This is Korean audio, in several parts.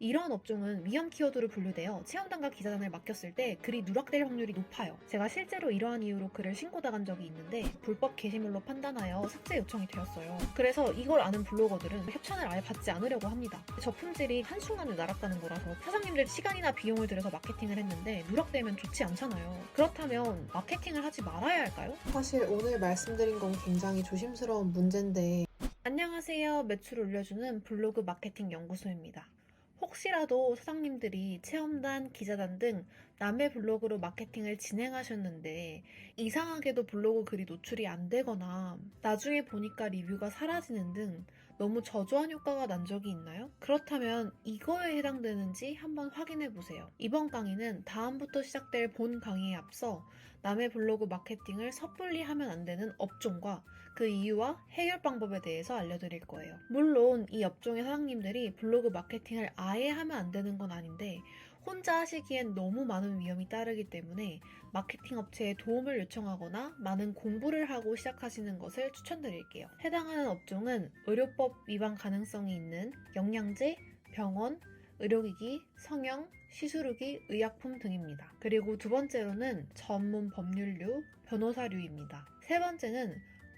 이러한 업종은 위험 키워드로 분류되어 체험단과 기자단을 맡겼을 때 글이 누락될 확률이 높아요. 제가 실제로 이러한 이유로 글을 신고당한 적이 있는데 불법 게시물로 판단하여 삭제 요청이 되었어요. 그래서 이걸 아는 블로거들은 협찬을 아예 받지 않으려고 합니다. 저품질이 한순간에 날아가는 거라서 사장님들 시간이나 비용을 들여서 마케팅을 했는데 누락되면 좋지 않잖아요. 그렇다면 마케팅을 하지 말아야 할까요? 사실 오늘 말씀드린 건 굉장히 조심스러운 문제인데 안녕하세요. 매출 올려주는 블로그 마케팅 연구소입니다. 혹시라도 사장님들이 체험단, 기자단 등 남의 블로그로 마케팅을 진행하셨는데 이상하게도 블로그 글이 노출이 안 되거나 나중에 보니까 리뷰가 사라지는 등 너무 저조한 효과가 난 적이 있나요? 그렇다면 이거에 해당되는지 한번 확인해 보세요. 이번 강의는 다음부터 시작될 본 강의에 앞서 남의 블로그 마케팅을 섣불리 하면 안 되는 업종과 그 이유와 해결 방법에 대해서 알려드릴 거예요. 물론 이 업종의 사장님들이 블로그 마케팅을 아예 하면 안 되는 건 아닌데 혼자 하시기엔 너무 많은 위험이 따르기 때문에 마케팅 업체에 도움을 요청하거나 많은 공부를 하고 시작하시는 것을 추천드릴게요. 해당하는 업종은 의료법 위반 가능성이 있는 영양제, 병원, 의료기기, 성형, 시술후기, 의약품 등입니다. 그리고 두 번째로는 전문 법률류, 변호사류입니다. 세 번째는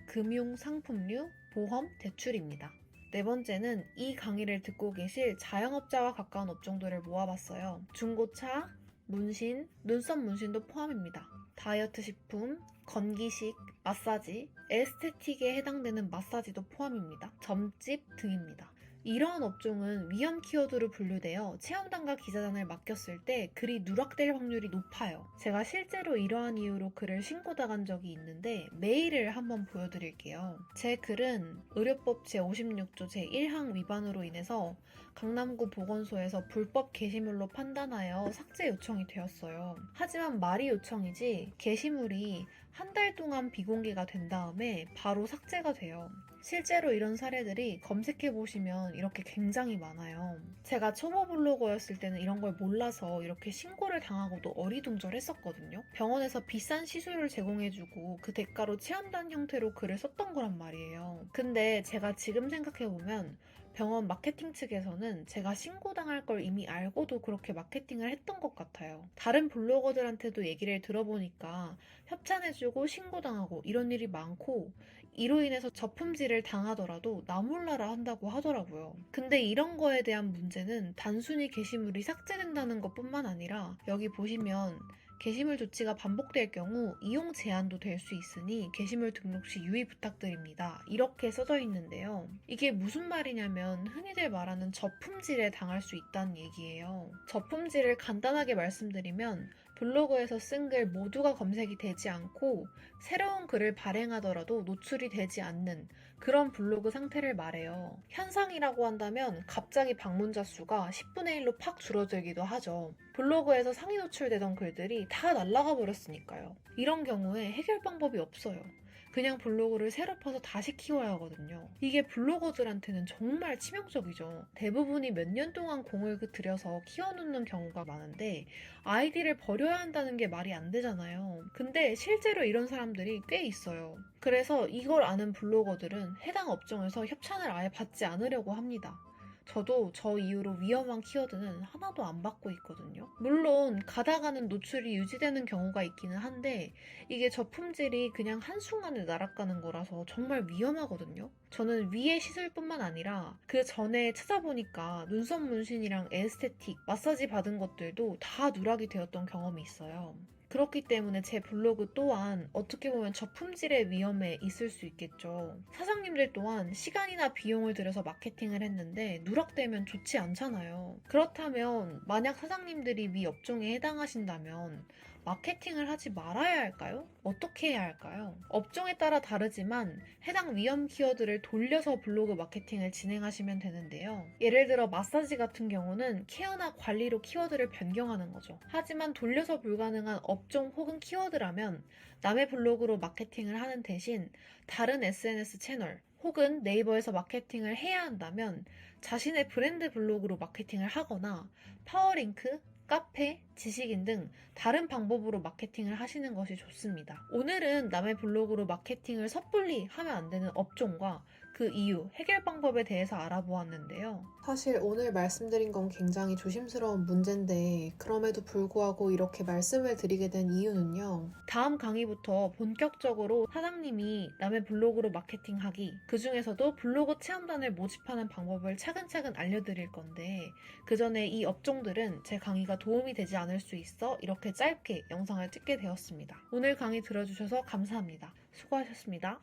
금융 상품류, 보험, 대출입니다. 네 번째는 이 강의를 듣고 계실 자영업자와 가까운 업종들을 모아봤어요. 중고차, 문신, 눈썹 문신도 포함입니다. 다이어트 식품, 건기식, 마사지, 에스테틱에 해당되는 마사지도 포함입니다. 점집 등입니다. 이러한 업종은 위험 키워드로 분류되어 체험단과 기자단을 맡겼을 때 글이 누락될 확률이 높아요. 제가 실제로 이러한 이유로 글을 신고당한 적이 있는데 메일을 한번 보여드릴게요. 제 글은 의료법 제56조 제1항 위반으로 인해서 강남구 보건소에서 불법 게시물로 판단하여 삭제 요청이 되었어요. 하지만 말이 요청이지 게시물이 한 달 동안 비공개가 된 다음에 바로 삭제가 돼요. 실제로 이런 사례들이 검색해보시면 이렇게 굉장히 많아요. 제가 초보 블로거였을 때는 이런 걸 몰라서 이렇게 신고를 당하고도 어리둥절했었거든요. 병원에서 비싼 시술을 제공해주고 그 대가로 체험단 형태로 글을 썼던 거란 말이에요. 근데 제가 지금 생각해보면 병원 마케팅 측에서는 제가 신고당할 걸 이미 알고도 그렇게 마케팅을 했던 것 같아요. 다른 블로거들한테도 얘기를 들어보니까 협찬해주고 신고당하고 이런 일이 많고 이로 인해서 저품질을 당하더라도 나 몰라라 한다고 하더라고요. 근데 이런 거에 대한 문제는 단순히 게시물이 삭제된다는 것뿐만 아니라 여기 보시면 게시물 조치가 반복될 경우 이용 제한도 될 수 있으니 게시물 등록 시 유의 부탁드립니다. 이렇게 써져 있는데요. 이게 무슨 말이냐면 흔히들 말하는 저품질에 당할 수 있다는 얘기예요. 저품질을 간단하게 말씀드리면 블로그에서 쓴 글 모두가 검색이 되지 않고 새로운 글을 발행하더라도 노출이 되지 않는 그런 블로그 상태를 말해요. 현상이라고 한다면 갑자기 방문자 수가 10분의 1로 팍 줄어들기도 하죠. 블로그에서 상위 노출되던 글들이 다 날아가 버렸으니까요. 이런 경우에 해결 방법이 없어요. 그냥 블로그를 새로 펴서 다시 키워야 하거든요. 이게 블로거들한테는 정말 치명적이죠. 대부분이 몇 년 동안 공을 들여서 키워놓는 경우가 많은데 아이디를 버려야 한다는 게 말이 안 되잖아요. 근데 실제로 이런 사람들이 꽤 있어요. 그래서 이걸 아는 블로거들은 해당 업종에서 협찬을 아예 받지 않으려고 합니다. 저도 저 이후로 위험한 키워드는 하나도 안 받고 있거든요. 물론 가다가는 노출이 유지되는 경우가 있기는 한데 이게 저품질이 그냥 한순간에 날아가는 거라서 정말 위험하거든요. 저는 위의 시술뿐만 아니라 그 전에 찾아보니까 눈썹 문신이랑 에스테틱, 마사지 받은 것들도 다 누락이 되었던 경험이 있어요. 그렇기 때문에 제 블로그 또한 어떻게 보면 저품질의 위험에 있을 수 있겠죠. 사장님들 또한 시간이나 비용을 들여서 마케팅을 했는데 누락되면 좋지 않잖아요. 그렇다면 만약 사장님들이 위 업종에 해당하신다면 마케팅을 하지 말아야 할까요? 어떻게 해야 할까요? 업종에 따라 다르지만 해당 위험 키워드를 돌려서 블로그 마케팅을 진행하시면 되는데요. 예를 들어 마사지 같은 경우는 케어나 관리로 키워드를 변경하는 거죠. 하지만 돌려서 불가능한 업종 혹은 키워드라면 남의 블로그로 마케팅을 하는 대신 다른 SNS 채널 혹은 네이버에서 마케팅을 해야 한다면 자신의 브랜드 블로그로 마케팅을 하거나 파워링크, 카페, 지식인 등 다른 방법으로 마케팅을 하시는 것이 좋습니다. 오늘은 남의 블로그로 마케팅을 섣불리 하면 안 되는 업종과 그 그 이유, 해결 방법에 대해서 알아보았는데요. 사실 오늘 말씀드린 건 굉장히 조심스러운 문제인데 그럼에도 불구하고 이렇게 말씀을 드리게 된 이유는요. 다음 강의부터 본격적으로 사장님이 남의 블로그로 마케팅하기, 그 중에서도 블로그 체험단을 모집하는 방법을 차근차근 알려드릴 건데, 그 전에 이 업종들은 제 강의가 도움이 되지 않을 수 있어 이렇게 짧게 영상을 찍게 되었습니다. 오늘 강의 들어주셔서 감사합니다. 수고하셨습니다.